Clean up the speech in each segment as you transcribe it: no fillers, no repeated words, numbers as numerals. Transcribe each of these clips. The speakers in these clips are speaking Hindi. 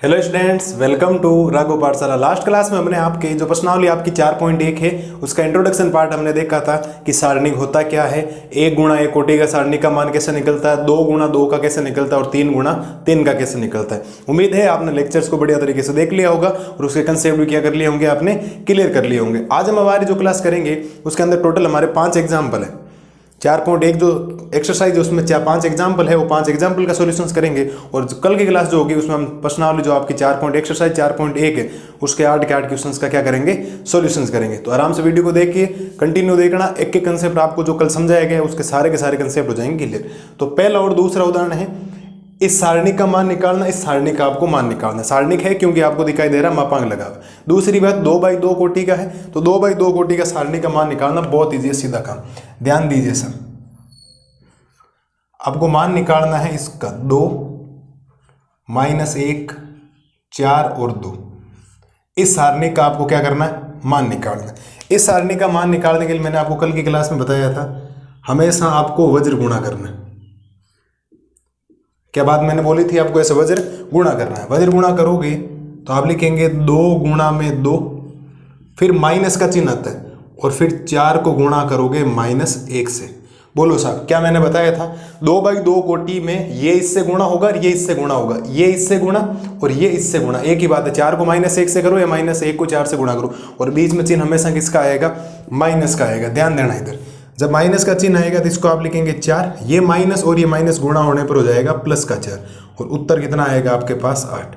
Hello students, welcome to Raghav Pathshala. Last class में हमने आपके जो प्रश्नावली आपकी 4.1 है उसका इंट्रोडक्शन पार्ट हमने देखा था कि सारणिक होता क्या है, 1 गुणा 1 कोटि का सारणिक का मान कैसे निकलता है, 2 गुणा 2 का कैसे निकलता है और 3 गुणा 3 का कैसे निकलता है। उम्मीद है आपने लेक्चर्स को बढ़िया तरीके से देख लिया होगा और उसके कंसेप्ट भी क्या कर लिए होंगे, आपने क्लियर कर लिए होंगे। आज हम हमारी जो क्लास करेंगे उसके अंदर टोटल हमारे 5 एग्जाम्पल है। 4.1 जो एक्सरसाइज है उसमें 5 एग्जाम्पल है, वो 5 एग्जाम्पल का सॉल्यूशंस करेंगे और कल की क्लास जो होगी उसमें हम प्रश्नावली जो आपकी 4. एक्सरसाइज 4.1 है उसके 8 के 8 क्वेश्चंस का क्या करेंगे, सॉल्यूशंस करेंगे। तो आराम से वीडियो को देखिए, कंटिन्यू देखना, एक एक कंसेप्ट आपको जो कल समझाया गया है उसके सारे के सारे कंसेप्ट हो जाएंगे क्लियर। तो पहला और दूसरा उदाहरण है इस सारणिक का मान निकालना, इस सारणिक का आपको मान निकालना। सारणिक है क्योंकि आपको दिखाई दे रहा मापांक लगा हुआ। दूसरी बात 2/2 कोटि का है, तो 2/2 कोटि का सारणिक का मान निकालना बहुत ईजी है, सीधा काम। ध्यान दीजिए सर, आपको मान निकालना है इसका 2 -1 4 और 2। इस सारणिक का आपको क्या करना है, मान निकालना है। इस सारणिक का मान निकालने के लिए मैंने आपको कल की क्लास में बताया था, हमेशा आपको वज्र गुणा करना है। क्या बात मैंने बोली थी, आपको ऐसे वज्र गुणा करना है। वज्र गुणा करोगे तो आप लिखेंगे 2 गुणा में 2, फिर माइनस का चिन्ह आता है और फिर 4 को गुणा करोगे -1 से। बोलो साहब, क्या मैंने बताया था 2/2 कोटि में ये इससे गुणा होगा और ये इससे गुणा होगा, ये इससे गुणा और ये इससे गुणा, एक ही बात है। 4 को -1 से करो या -1 को 4 से गुणा करो और बीच में चिन्ह हमेशा किसका आएगा, माइनस का आएगा। ध्यान देना, इधर जब माइनस का चिन्ह आएगा तो इसको आप लिखेंगे 4, ये माइनस और ये माइनस गुणा होने पर हो जाएगा प्लस का 4 और उत्तर कितना आएगा आपके पास 8।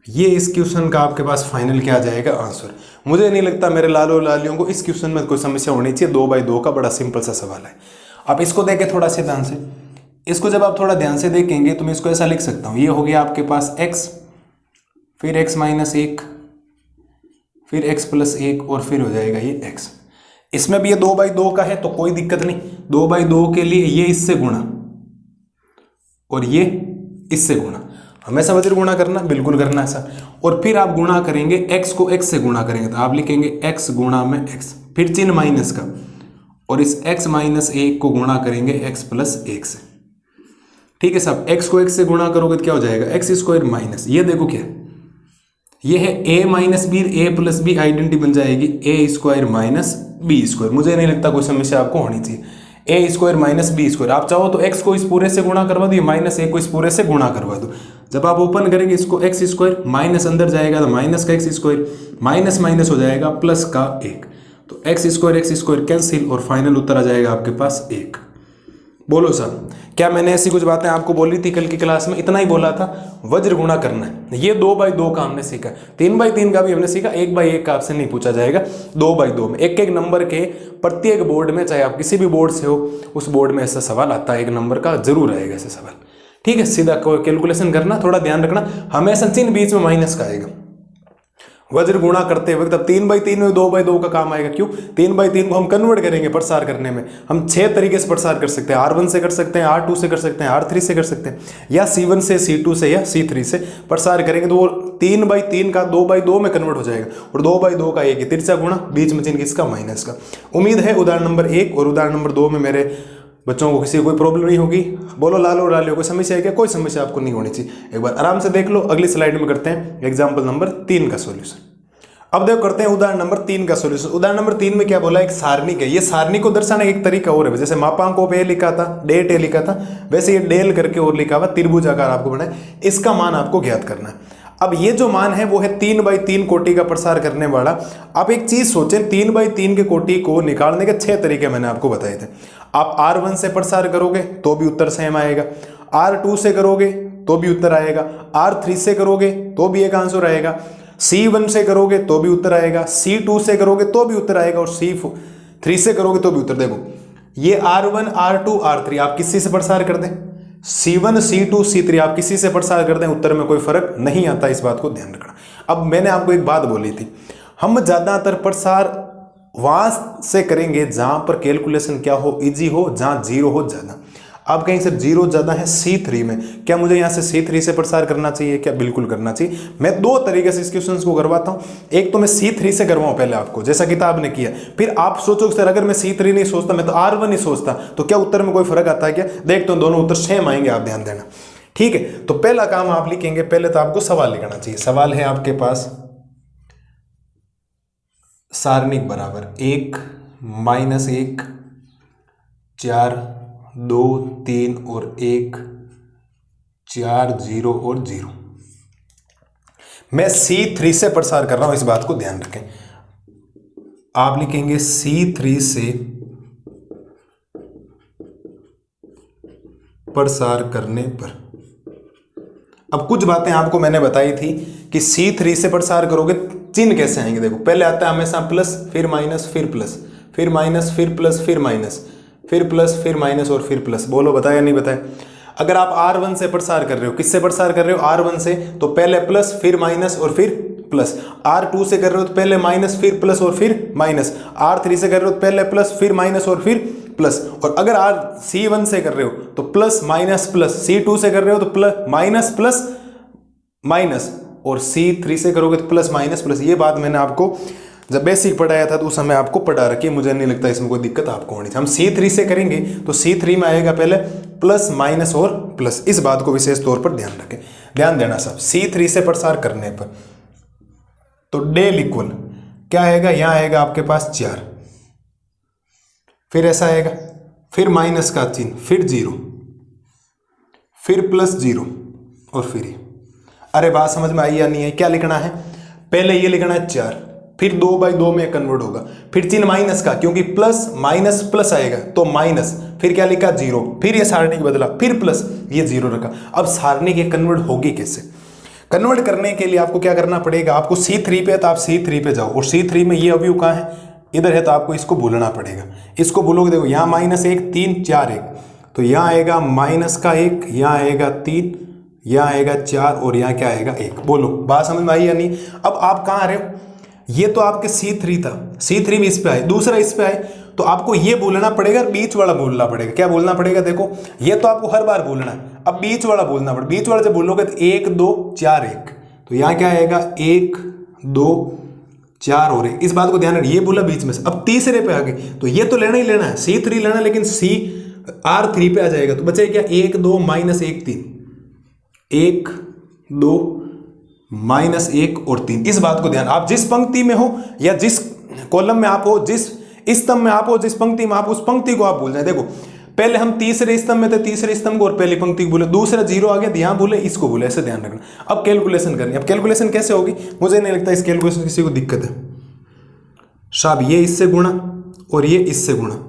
ये इस क्वेश्चन का आपके पास फाइनल क्या आ जाएगा, आंसर। मुझे नहीं लगता मेरे लालो लालियों को इस क्वेश्चन में कोई समस्या होनी चाहिए। 2/2 का बड़ा सिंपल सा सवाल है। आप इसको देखें थोड़ा सा ध्यान से, इसको जब आप थोड़ा ध्यान से देखेंगे तो मैं इसको ऐसा लिख सकता हूँ, ये हो गया आपके पास x, फिर x - 1, फिर x + 1 और फिर हो जाएगा ये x। इसमें भी ये 2/2 का है तो कोई दिक्कत नहीं। 2/2 के लिए ये इससे गुणा और ये इससे गुणा, हमेशा वज्र गुणा करना, बिल्कुल करना है सर। और फिर आप गुणा करेंगे, x को x से गुणा करेंगे तो आप लिखेंगे x गुणा में x, फिर चिन्ह माइनस का और इस x - 1 को गुणा करेंगे x + 1 से। ठीक है साहब, x को x से गुणा करोगे तो क्या हो जाएगा, x² माइनस, ये देखो क्या, ये है a - b, a + b identity बन जाएगी a² - b²। मुझे नहीं लगता कोई समस्या आपको होनी चाहिए। a² - b², आप चाहो तो x को इस पूरे से गुणा करवा दो, ये -1 को इस पूरे से गुणा करवा दो। जब आप ओपन करेंगे इसको x² माइनस अंदर जाएगा तो माइनस का x², माइनस माइनस हो जाएगा प्लस का 1, तो x² कैंसिल और फाइनल उत्तर आ जाएगा आपके पास 1। बोलो साहब, क्या मैंने ऐसी कुछ बातें आपको बोली थी कल की क्लास में? इतना ही बोला था, वज्र गुणा करना है। ये 2/2 का हमने सीखा, 3/3 का भी हमने सीखा, 1/1 का आपसे नहीं पूछा जाएगा। 2/2 में एक एक नंबर के प्रत्येक बोर्ड में, चाहे आप किसी भी बोर्ड से हो, उस बोर्ड में ऐसा सवाल आता है, 1 नंबर का जरूर आएगा ऐसा सवाल। ठीक है, सीधा कैलकुलेशन करना, थोड़ा ध्यान रखना, हमेशा चिन्ह बीच में माइनस का आएगा वज्र गुणा करते वक्त। तब 3/3 में 2/2 का काम आएगा। क्यों? 3/3 को हम कन्वर्ट करेंगे प्रसार करने में, हम 6 तरीके से प्रसार कर सकते हैं। R1 से कर सकते हैं, R2 से कर सकते हैं, R3 से कर सकते हैं, या C1 से, C2 से या C3 से प्रसार करेंगे तो वो 3/3 का 2/2 में कन्वर्ट हो जाएगा और 2/2 का एक ही तिरछा गुणा, बीच में चिन्ह किसका, माइनस का। उम्मीद है उदाहरण नंबर 1 और उदाहरण नंबर 2 में मेरे बच्चों को किसी कोई प्रॉब्लम नहीं होगी। बोलो लालो लालियो, कोई समस्या है क्या? कोई समस्या आपको नहीं होनी चाहिए। एक बार आराम से देख लो। अगली स्लाइड में करते हैं एग्जाम्पल नंबर 3 का सोल्यूशन। अब देखो करते हैं उदाहरण नंबर 3 का सॉल्यूशन। उदाहरण नंबर 3 में क्या बोला, एक सारणिक है। ये सारणिक को दर्शाने एक तरीका और है, जैसे मापांकों पे लिखा था, डेट ए लिखा था, वैसे ये डेल करके और लिखा हुआ त्रिभुज आकार आपको बना है। इसका मान आपको ज्ञात करना है। अब ये जो मान है वो है 3/3 कोटि का प्रसार करने वाला। आप एक चीज सोचें, 3/3 के कोटि को निकालने के 6 तरीके मैंने आपको बताए थे। आप R1 से प्रसार करोगे तो भी उत्तर सेम आएगा, R2 से करोगे तो भी उत्तर आएगा, R3 से करोगे तो भी एक आंसर आएगा, C1 से करोगे तो भी उत्तर आएगा, C2 से करोगे तो भी उत्तर आएगा और C3 से करोगे तो भी उत्तर। देखो ये R1 R2 R3 आप किसी से प्रसार कर दें, C1 C2 C3 आप किसी से प्रसार कर दें, उत्तर में कोई फर्क नहीं आता। इस बात को ध्यान रखना। अब मैंने आपको एक बात बोली थी, हम ज्यादातर प्रसार वहां से करेंगे जहां पर कैलकुलेशन क्या हो, इजी हो, जहां 0 हो ज्यादा। आप कहेंगे सर 0 ज्यादा है C3 में, क्या मुझे यहाँ से C3 से प्रसार करना चाहिए? क्या बिल्कुल करना चाहिए। मैं 2 तरीके से इस क्वेश्चन को करवाता हूँ। एक तो मैं C3 से करवाऊँ पहले आपको, जैसा किताब ने किया, फिर आप सोचो सर अगर मैं C3 नहीं सोचता, मैं तो R1 ही सोचता, तो क्या उत्तर में कोई फर्क आता है क्या? देखते हो दोनों उत्तर सेम आएंगे, आप ध्यान देना। ठीक है, तो पहला काम आप लिखेंगे, पहले तो आपको सवाल लिखना चाहिए। सवाल है आपके पास सारणिक बराबर 1 -1 4 2 3 और 1 4 0 और 0। मैं C3 से प्रसार कर रहा हूं, इस बात को ध्यान रखें। आप लिखेंगे C3 से प्रसार करने पर। अब कुछ बातें आपको मैंने बताई थी कि C3 से प्रसार करोगे चिन्ह कैसे आएंगे। देखो, पहले आता है हमेशा प्लस, फिर माइनस, फिर प्लस, फिर माइनस, फिर प्लस, फिर माइनस, फिर प्लस, फिर माइनस और फिर प्लस। बोलो, बताया नहीं बताया? अगर आप R1 से प्रसार कर रहे हो, किससे प्रसार कर रहे हो? R1 से, तो पहले प्लस, फिर माइनस और फिर प्लस। R2 से कर रहे हो तो पहले माइनस, फिर प्लस और फिर माइनस। R3 से कर रहे हो तो पहले प्लस, फिर माइनस और फिर प्लस। और अगर C1 से कर रहे हो तो प्लस माइनस प्लस, C2 से कर रहे हो तो प्लस माइनस प्लस माइनस, और C3 से करोगे तो प्लस माइनस प्लस। ये बात मैंने आपको जब बेसिक पढ़ाया था तो उस समय आपको पढ़ा रखी, मुझे नहीं लगता इसमें कोई दिक्कत आपको होनी चाहिए। हम C3 से करेंगे तो C3 में आएगा पहले प्लस माइनस और प्लस। इस बात को विशेष तौर पर ध्यान रखें, ध्यान देना सब। C3 से प्रसार करने पर तो डेल इक्वल क्या आएगा? यहां आएगा आपके पास 4, फिर ऐसा आएगा, फिर माइनस का चिन्ह, फिर 0, फिर प्लस 0 और फिर ये। अरे बात समझ में आई या नहीं है? क्या लिखना है? पहले ये लिखना है 4, फिर 2/2 में कन्वर्ट होगा, फिर चिन्ह माइनस का, क्योंकि प्लस माइनस प्लस आएगा तो माइनस, फिर क्या लिखा? 0, फिर ये सारणी बदला, फिर प्लस, ये 0 रखा। अब सारणी के कन्वर्ट होगी कैसे? कन्वर्ट करने के लिए आपको क्या करना पड़ेगा? आपको C3 पे, तो आप C3 पे जाओ, और C3 में ये अवयव कहाँ है? इधर है, तो आपको इसको भूलना पड़ेगा। इसको भूलोगे, देखो यहाँ -1 3 4 1, तो यहाँ आएगा माइनस का 1, यहाँ आएगा 3, यहाँ आएगा 4 और यहाँ क्या आएगा? 1। बोलो, बात समझ में आई या नहीं? अब आप कहाँ आ रहे हो? ये तो आपके C3 था, C3 भी इस पे आए, दूसरा इस पे आए, तो आपको ये बोलना पड़ेगा, बीच वाला बोलना पड़ेगा। क्या बोलना पड़ेगा? देखो, ये तो आपको हर बार बोलना है, अब बीच वाला बोलना पड़ेगा। बीच वाला जब बोलोगे तो 1 2 4 1, तो यहाँ क्या आएगा? 1 2 4 और 1। इस बात को ध्यान रखिए, ये बोला बीच में से। अब तीसरे पे आ गए, तो ये तो लेना ही लेना है, C3 लेना, लेकिन R3 पे आ जाएगा, तो बचे क्या? 1 2 -1 3, 1 2 -1 और 3। इस बात को ध्यान, आप जिस पंक्ति में हो या जिस कॉलम में आप हो, जिस स्तंभ में आप हो, जिस पंक्ति में आप, उस पंक्ति को आप भूल जाए। देखो, पहले हम तीसरे स्तंभ में थे, तीसरे स्तंभ को और पहली पंक्ति को भूले, दूसरा 0 आ गया, यहां भूले, इसको भूले, ऐसे ध्यान रखना। अब कैलकुलेशन करनी। अब कैलकुलेशन कैसे होगी? मुझे नहीं लगता इस कैलकुलेशन किसी को दिक्कत है साहब। ये इससे गुणा और ये इससे गुणा,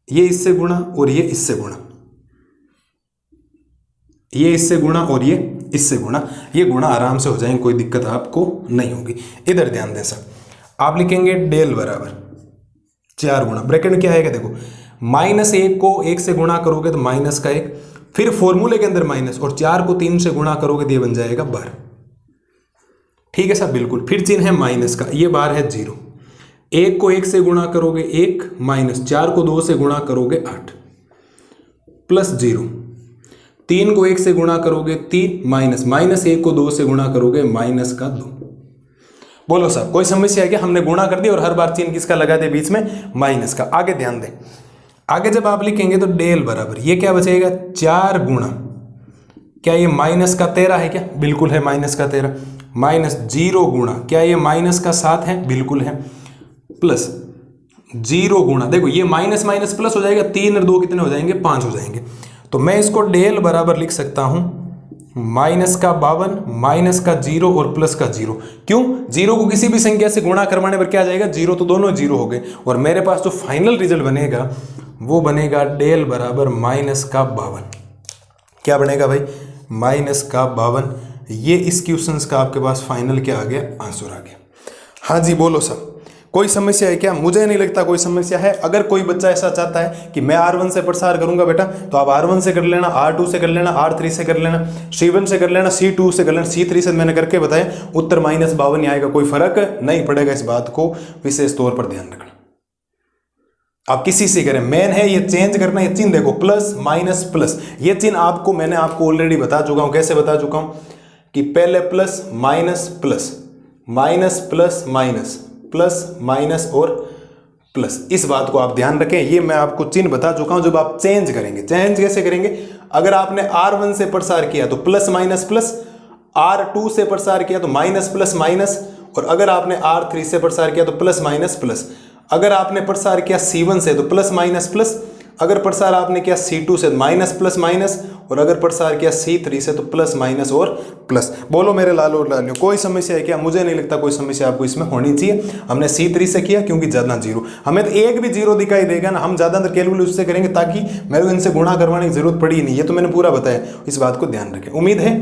ये इससे गुणा और ये इससे गुणा, ये इससे गुणा और ये इससे गुणा, ये गुणा आराम से हो जाएंगे, कोई दिक्कत आपको नहीं होगी। इधर ध्यान दें सर, आप लिखेंगे डेल बराबर 4 गुणा, ब्रैकेट में क्या आएगा? देखो, -1 को 1 से गुणा करोगे तो माइनस का 1, फिर फॉर्मूले के अंदर माइनस, और 4 को 3 से गुणा करोगे तो ये बन जाएगा 12। ठीक है सर, बिल्कुल। फिर चिन्ह है माइनस का, ये बार है 0। 1 को 1 से गुणा करोगे 1 माइनस, 4 को 2 से गुणा करोगे 8 प्लस 0, 3 को 1 से गुणा करोगे 3 माइनस, -1 को 2 से गुणा करोगे माइनस का 2। बोलो साहब, कोई समस्या है क्या? हमने गुणा कर दिया और हर बार चिन्ह किसका लगा दे? बीच में माइनस का। आगे ध्यान दें, आगे जब आप लिखेंगे तो डेल बराबर, ये क्या बचेगा? 4 गुणा, क्या ये माइनस का 13 है क्या? बिल्कुल है, माइनस का 13, माइनस 0 गुणा, क्या ये माइनस का 7 है? बिल्कुल है, प्लस 0 गुणा, देखो ये माइनस माइनस प्लस हो जाएगा, 3 और 2 कितने हो जाएंगे? 5 हो जाएंगे। तो मैं इसको डेल बराबर लिख सकता हूं माइनस का 52, माइनस का 0 और प्लस का 0। क्यों? 0 को किसी भी संख्या से गुणा करवाने पर क्या आ जाएगा? 0, तो दोनों 0 हो गए, और मेरे पास जो फाइनल रिजल्ट बनेगा वो बनेगा डेल बराबर माइनस का 52। क्या बनेगा भाई? माइनस का 52। ये इस क्वेश्चन का आपके पास फाइनल क्या आ गया? आंसर आ गया। हाँ जी, बोलो सर, कोई समस्या है क्या? मुझे नहीं लगता कोई समस्या है। अगर कोई बच्चा ऐसा चाहता है कि मैं R1 से प्रसार करूंगा बेटा, तो आप R1 से कर लेना, R2 से कर लेना, R3 से कर लेना, C1 से कर लेना, C2 से कर लेना, C3 से मैंने करके बताया, उत्तर -52 आएगा, कोई फर्क नहीं पड़ेगा। इस बात को विशेष तौर पर ध्यान रखना। आप किसी से करें, मेन है ये चेंज करना। ये चिन्ह देखो, प्लस माइनस प्लस, ये चिन्ह आपको मैंने आपको ऑलरेडी बता चुका हूं। कैसे बता चुका हूं? कि पहले plus minus plus, minus plus minus, plus minus और प्लस। इस बात को आप ध्यान रखें, ये मैं आपको चिन्ह बता चुका हूं। जब आप चेंज करेंगे, चेंज कैसे करेंगे, अगर आपने R1 से प्रसार किया तो प्लस माइनस प्लस, R2 से प्रसार किया तो माइनस प्लस माइनस, और अगर आपने R3 से प्रसार किया तो प्लस माइनस प्लस। अगर आपने प्रसार किया C1 से तो प्लस माइनस प्लस, अगर प्रसार आपने किया C2 से माइनस प्लस माइनस, और अगर प्रसार किया C3 से तो प्लस माइनस और प्लस। बोलो मेरे लालो और लालियों, कोई समस्या है क्या? मुझे नहीं लगता कोई समस्या आपको इसमें होनी चाहिए। हमने C3 से किया क्योंकि ज़्यादा जीरो, हमें तो एक भी जीरो दिखाई देगा ना, हम ज़्यादातर कैलकुलेट उससे करेंगे ताकि मेरे को इनसे गुणा करवाने की जरूरत पड़ी ही नहीं। ये तो मैंने पूरा बताया, इस बात को ध्यान रखें। उम्मीद है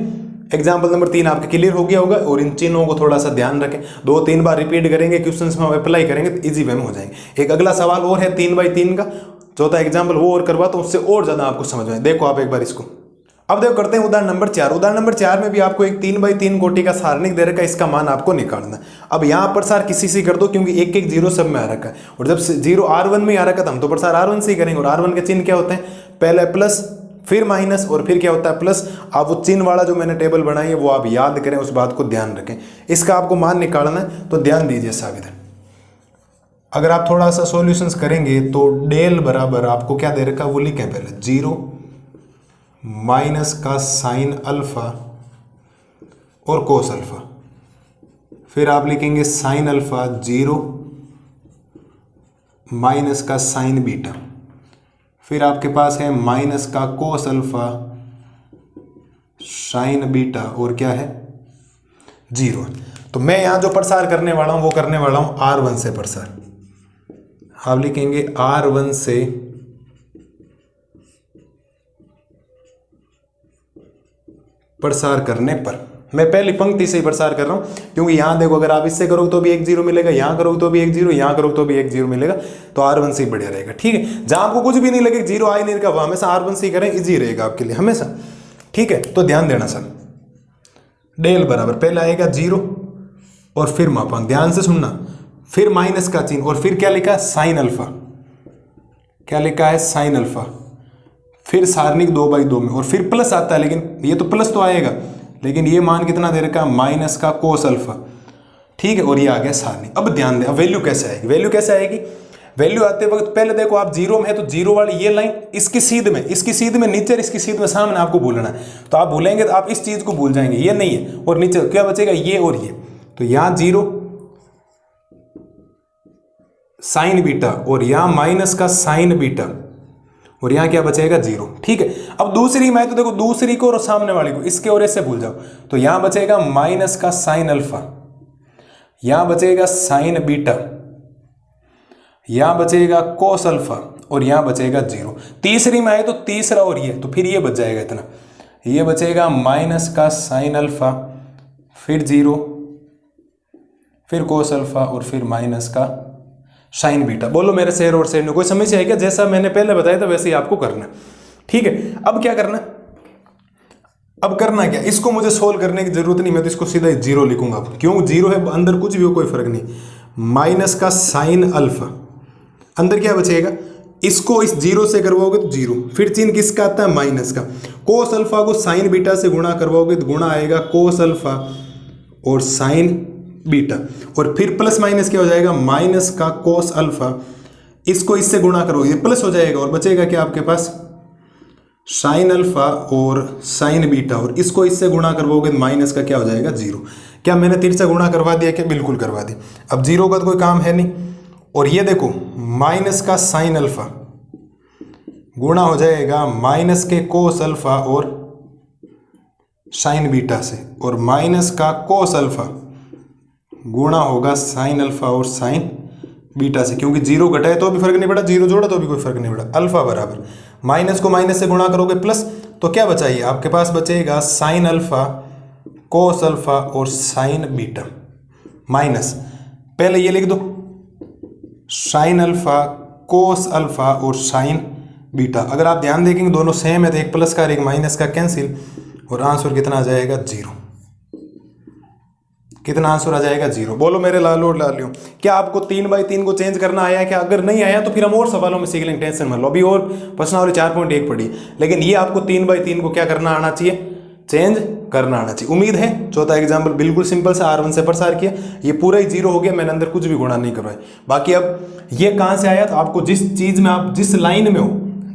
एग्जाम्पल नंबर 3 आपके क्लियर हो गया होगा, और इन चिन्हों को थोड़ा सा ध्यान रखें। 2-3 बार रिपीट करेंगे, क्वेश्चंस में हम अप्लाई करेंगे तो इजी वे में हो जाएंगे। एक अगला सवाल और है 3x3 का, चौथा एग्जाम्पल वो और करवा तो उससे और ज़्यादा आपको समझ में। देखो आप एक बार इसको, अब देखो करते हैं उदाहरण नंबर 4। उदाहरण नंबर 4 में भी आपको एक 3x3 कोटि का सारणिक दे रखा है, इसका मान आपको निकालना है। अब यहाँ प्रसार किसी से कर दो क्योंकि एक एक जीरो सब में आ रखा है, और जब जीरो R1 में आ रखा था हम तो प्रसार R1 से ही करेंगे। और R1 के चिन्ह क्या होते हैं, पहले प्लस फिर माइनस और फिर क्या होता है प्लस। आप वो चिन्ह वाला जो मैंने टेबल बनाई है वो आप याद करें, उस बात को ध्यान रखें। इसका आपको मान निकालना है तो ध्यान दीजिए सावित्र। अगर आप थोड़ा सा सॉल्यूशंस करेंगे तो डेल बराबर आपको क्या दे रखा है वो लिखें पहले, 0 माइनस का साइन अल्फा और कोस अल्फा, फिर आप लिखेंगे साइन अल्फा 0 माइनस का साइन बीटा, फिर आपके पास है माइनस का कोस अल्फा साइन बीटा, और क्या है 0। तो मैं यहां जो प्रसार करने वाला हूं वो करने वाला हूं R1 से प्रसार। आप लिखेंगे R1 से प्रसार करने पर, मैं पहली पंक्ति से ही प्रसार कर रहा हूं क्योंकि यहां देखो अगर आप इससे करोगे तो भी एक जीरो मिलेगा, यहां करोगे तो भी एक जीरो, यहां करोगे तो भी एक जीरो मिलेगा, तो R1 से ही बढ़िया रहेगा। ठीक है, जहां आपको कुछ भी नहीं लगे, जीरो आ ही नहीं रहेगा, वो हमेशा R1 से ही करें, इजी रहेगा आपके लिए हमेशा। ठीक है, तो ध्यान देना सर, डेल बराबर पहले आएगा 0 और फिर मापांक, ध्यान से सुनना, फिर माइनस का चिन्ह, और फिर क्या लिखा है साइन अल्फा, क्या लिखा है साइन अल्फा, फिर सारणिक 2/2 में, और फिर प्लस आता है, लेकिन ये तो प्लस तो आएगा, लेकिन ये मान कितना दे रखा है माइनस का कोस अल्फा। ठीक है, और ये आ गया सारणी। अब ध्यान दें, अब वैल्यू कैसे आएगी, वैल्यू कैसे आएगी, वैल्यू आते वक्त पहले देखो आप जीरो में है तो जीरो वाली ये लाइन इसकी सीध में, इसकी सीध में नीचे, इसकी सीध में सामने आपको भूलना है। तो आप भूलेंगे तो आप इस चीज को भूल जाएंगे, ये नहीं है, और नीचे क्या बचेगा ये और ये, तो यहां 0 साइन बीटा, और यहां माइनस का साइन बीटा, और यहां क्या बचेगा 0। ठीक है, अब दूसरी में तो देखो दूसरी को और सामने वाली को, इसके और ऐसे भूल जाओ, तो यहां बचेगा माइनस का साइन अल्फा, यहां बचेगा साइन बीटा, यहां बचेगा कोस अल्फा, और यहां बचेगा 0। तीसरी में आए तो तीसरा और ये, तो फिर ये बच जाएगा इतना, ये बचेगा माइनस का साइन अल्फा, फिर 0, फिर कोस अल्फा, और फिर माइनस का साइन बीटा। बोलो मेरे शेर और शेर में कोई समस्या है क्या? जैसा मैंने पहले बताया था वैसे ही आपको करना। ठीक है, अब क्या करना, अब करना क्या, इसको मुझे सोल्व करने की जरूरत नहीं, मैं तो इसको सीधा 0 लिखूंगा। क्यों 0 है, अंदर कुछ भी हो कोई फर्क नहीं, माइनस का साइन अल्फा, अंदर क्या बचेगा, इसको इस 0 से करवाओगे तो 0, फिर चिन्ह किसका आता है माइनस का, कोस अल्फा को साइन बीटा से गुणा करवाओगे तो गुणा आएगा कोस अल्फा और साइन बीटा, और फिर प्लस माइनस क्या हो जाएगा माइनस का कोस अल्फा, इसको इससे गुणा करोगे प्लस हो जाएगा, और बचेगा क्या आपके पास साइन अल्फा और साइन बीटा, और इसको इससे गुणा करवाओगे तो माइनस का क्या हो जाएगा 0। क्या मैंने तिरछा गुणा करवा दिया क्या? बिल्कुल करवा दिया। अब 0 का तो कोई काम है नहीं, और ये देखो माइनस का साइन अल्फा गुणा हो जाएगा माइनस के कोस अल्फा और साइन बीटा से, और माइनस का कोस अल्फा गुणा होगा साइन अल्फा और साइन बीटा से, क्योंकि 0 घटाए तो भी फर्क नहीं पड़ा, 0 जोड़ा तो भी कोई फर्क नहीं पड़ा। अल्फा बराबर माइनस को माइनस से गुणा करोगे प्लस, तो क्या बचाइए आपके पास बचेगा साइन अल्फा कोस अल्फा और साइन बीटा, माइनस पहले ये लिख दो साइन अल्फा कोस अल्फा और साइन बीटा। अगर आप ध्यान देखेंगे दोनों सेम है, तो एक प्लस का और एक माइनस का कैंसिल, और आंसर कितना आ जाएगा 0। कितना आंसर आ जाएगा 0। बोलो मेरे लालो और लालियों, क्या आपको 3x3 को चेंज करना आया है क्या? अगर नहीं आया तो फिर हम और सवालों में सीख लेंगे, टेंशन मत लो। अभी और प्रश्नावली 4.1 पढ़ी, लेकिन ये आपको 3x3 को क्या करना आना चाहिए, चेंज करना आना चाहिए। उम्मीद है चौथा एग्जाम्पल बिल्कुल सिंपल सा R1 से प्रसार किया, ये पूरा ही जीरो हो गया, मैंने अंदर कुछ भी गुणा नहीं करवाया। बाकी अब ये कहाँ से आया, तो आपको जिस चीज में आप जिस लाइन में हो,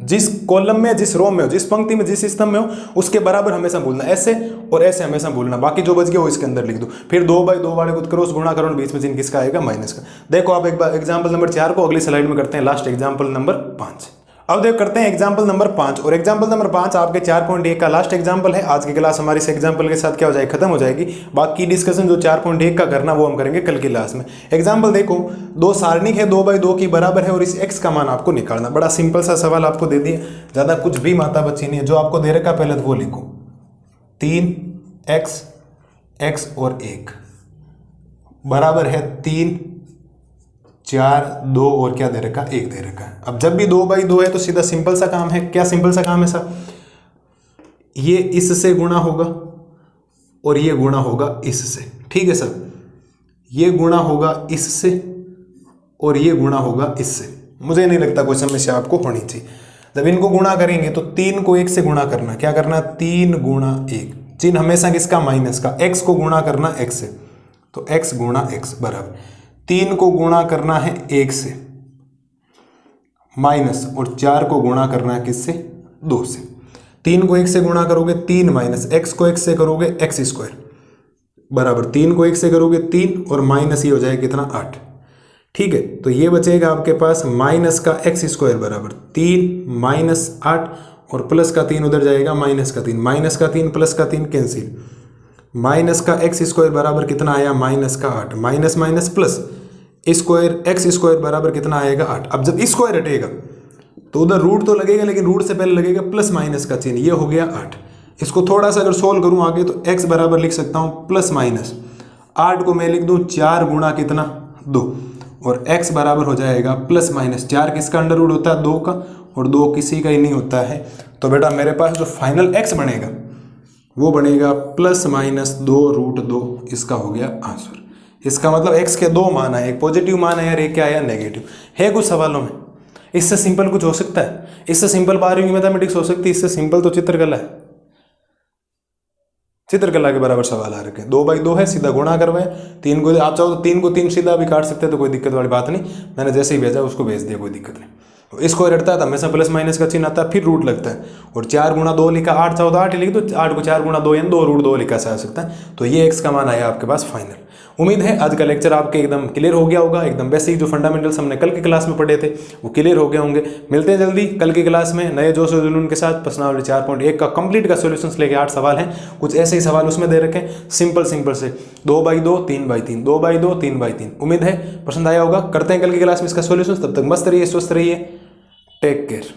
जिस कॉलम में, जिस रो में हो, जिस पंक्ति में, जिस स्तंभ में हो, उसके बराबर हमेशा बोलना, ऐसे और ऐसे हमेशा बोलना। बाकी जो बच गया वो इसके अंदर लिख दो। फिर 2/2 वाले को क्रॉस गुणा करो, बीच में चिन्ह किसका आएगा, माइनस का। देखो आप एक बार एग्जाम्पल नंबर 4 को अगली स्लाइड में करते हैं, लास्ट एग्जाम्पल नंबर 5। अब देख करते हैं एग्जाम्पल नंबर 5, और एग्जाम्पल नंबर 5 आपके 4.1 का लास्ट एग्जाम्पल है। आज की क्लास हमारी इस एग्जाम्पल के साथ क्या हो जाएगी, खत्म हो जाएगी। बाकी डिस्कशन जो 4.1 का करना वो हम करेंगे कल की क्लास में। एग्जाम्पल देखो, दो सारणिक है 2/2 की बराबर है और इस x का मान आपको निकालना। बड़ा सिंपल सा सवाल आपको दे दिया, ज्यादा कुछ भी माता बच्ची नहीं है। जो आपको दे रखा पहले तो वो लिखो, 3x x और 1 बराबर है 3 4 2 और क्या दे रखा, 1 दे रखा है। अब जब भी 2/2 है तो सीधा सिंपल सा काम है। क्या सिंपल सा काम है सर, ये इससे गुणा होगा और ये गुणा होगा इससे, ठीक है सर। ये गुणा होगा इससे और ये गुणा होगा इससे। मुझे नहीं लगता कोई समस्या आपको होनी चाहिए। जब इनको गुणा करेंगे तो 3 को 1 से गुणा करना, क्या करना, 3 गुणा 1, चिन्ह हमेशा किसका, माइनस का। x को गुणा करना x से, तो x गुणा x बराबर 3 को गुणा करना है 1 से माइनस, और 4 को गुणा करना है किससे, 2 से। 3 को 1 से गुणा करोगे 3 माइनस, x को 1 से करोगे x स्क्वायर बराबर 3 को 1 से करोगे 3 और माइनस ये हो जाएगा कितना, 8, ठीक है। तो ये बचेगा आपके पास माइनस का x स्क्वायर बराबर 3 माइनस 8 और प्लस का 3 उधर जाएगा माइनस का 3, माइनस का 3 प्लस का 3 कैंसिल, माइनस का x स्क्वायर बराबर कितना आया, माइनस का 8, minus minus plus square x square बराबर कितना आएगा, 8। अब जब स्क्वायर हटेगा तो उधर रूट तो लगेगा, लेकिन रूट से पहले लगेगा प्लस माइनस का चिन्ह, ये हो गया 8। इसको थोड़ा सा अगर सोल्व करूं आगे तो x बराबर लिख सकता हूं प्लस माइनस 8 को मैं लिख दूं 4 गुणा कितना, 2, और x बराबर हो जाएगा प्लस माइनस 4 किसका अंडर रूट होता है, 2 का, और 2 किसी का ही नहीं होता है। तो बेटा मेरे पास जो फाइनल x बनेगा वो बनेगा प्लस माइनस 2√2, इसका हो गया आंसर। इसका मतलब x के 2 मान आए, एक पॉजिटिव मान है और एक क्या आया, नेगेटिव है। कुछ सवालों में इससे सिंपल कुछ हो सकता है, इससे सिंपल 12वीं मैथमेटिक्स हो सकती है, इससे सिंपल तो चित्रकला है। चित्रकला के बराबर सवाल आ रखे हैं, 2/2 है, सीधा गुणा करवाए। 3 को आप चाहो तो 3 को 3 सीधा भी काट सकते हैं, तो कोई दिक्कत वाली बात नहीं। मैंने जैसे ही भेजा उसको भेज दिया, कोई दिक्कत नहीं। इसको रटता है तो हमेशा प्लस माइनस का चिन्ह आता है, फिर रूट लगता है। और 4 गुणा 2 लिखा, 8 चाहो तो 8 लिख दो, 8 को 4 गुणा 2 यानी 2√2 लिखा जा सकता है। तो ये x का मान आया आपके पास फाइनल। उम्मीद है आज का लेक्चर आपके एकदम क्लियर हो गया होगा, एकदम बेसिक जो फंडामेंटल्स हमने कल की क्लास में पढ़े थे वो क्लियर हो गए होंगे। मिलते हैं जल्दी कल की क्लास में नए जोश और जुनून के साथ। प्रश्नावली 4.1 का कंप्लीट का सॉल्यूशंस लेके 8 सवाल हैं, कुछ ऐसे ही सवाल उसमें दे रखे हैं सिंपल से 2/2 3/3 2/2 3/3। उम्मीद है पसंद आया होगा। करते हैं कल की क्लास में इसका सॉल्यूशन। तब तक मस्त रहिए, स्वस्थ रहिए, टेक केयर।